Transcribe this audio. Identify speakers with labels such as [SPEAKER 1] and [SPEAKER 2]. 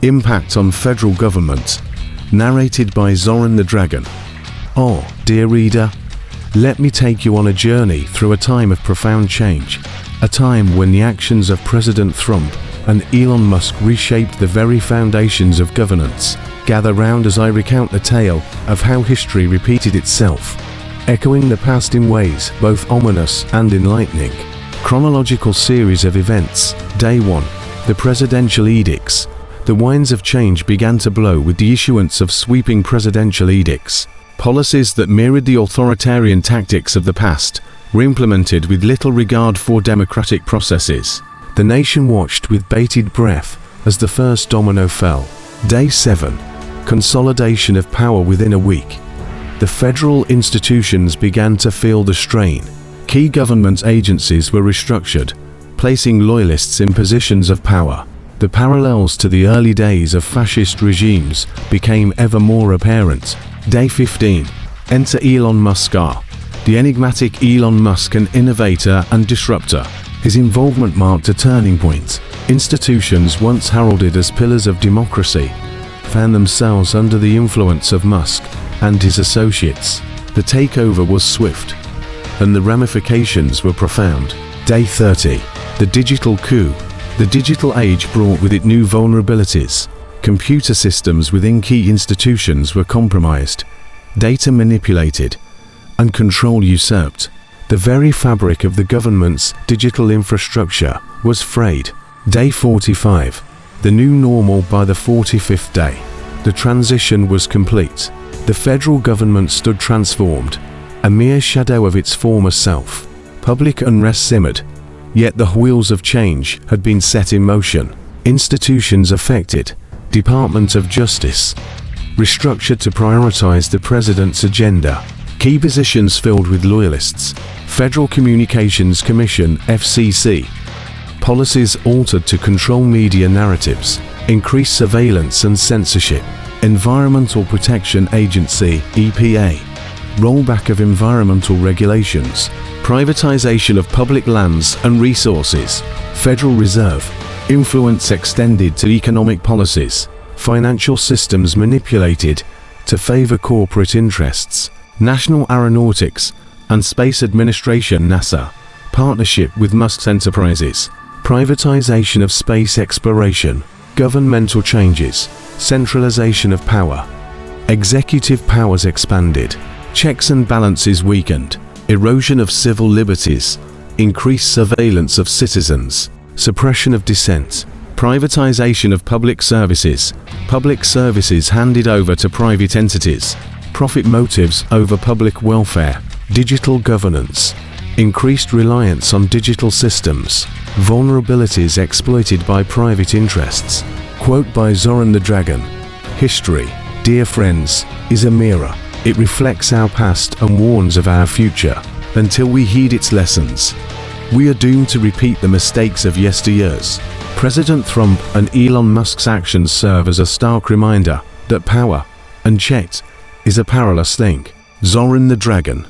[SPEAKER 1] Impact on Federal Government. Narrated by Zoran the Dragon. Oh, dear reader, let me take you on a journey through a time of profound change, a time when the actions of President Trump and Elon Musk reshaped the very foundations of governance. Gather round as I recount the tale of how history repeated itself, echoing the past in ways both ominous and enlightening. Chronological series of events. Day 1. The Presidential Edicts. The winds of change began to blow with the issuance of sweeping presidential edicts. Policies that mirrored the authoritarian tactics of the past were implemented with little regard for democratic processes. The nation watched with bated breath as the first domino fell. Day 7. Consolidation of power within a week. The federal institutions began to feel the strain. Key government agencies were restructured, placing loyalists in positions of power. The parallels to the early days of fascist regimes became ever more apparent. Day 15. Enter Elon Musk. The enigmatic Elon Musk, an innovator and disruptor. His involvement marked a turning point. Institutions once heralded as pillars of democracy found themselves under the influence of Musk and his associates. The takeover was swift, and the ramifications were profound. Day 30. The digital coup. The digital age brought with it new vulnerabilities. Computer systems within key institutions were compromised, data manipulated, and control usurped. The very fabric of the government's digital infrastructure was frayed. Day 45. The new normal. By the 45th day, the transition was complete. The federal government stood transformed, a mere shadow of its former self. Public unrest simmered, yet the wheels of change had been set in motion. Institutions affected. Department of Justice restructured to prioritize the president's agenda. Key positions filled with loyalists. Federal Communications Commission (FCC). Policies altered to control media narratives. Increased surveillance and censorship. Environmental Protection Agency (EPA). Rollback of environmental regulations. Privatization of public lands and resources. Federal Reserve. Influence extended to economic policies. Financial systems manipulated to favor corporate interests. National Aeronautics and Space Administration (NASA). Partnership with Musk's enterprises. Privatization of space exploration. Governmental changes. Centralization of power. Executive powers expanded. Checks and balances weakened. Erosion of civil liberties. Increased surveillance of citizens. Suppression of dissent. Privatization of public services. Public services handed over to private entities. Profit motives over public welfare. Digital governance. Increased reliance on digital systems. Vulnerabilities exploited by private interests. Quote by Zoran the Dragon. History, dear friends, is a mirror. It reflects our past and warns of our future. Until we heed its lessons, we are doomed to repeat the mistakes of yesteryears. President Trump and Elon Musk's actions serve as a stark reminder that power, unchecked, is a perilous thing. Zoran the Dragon.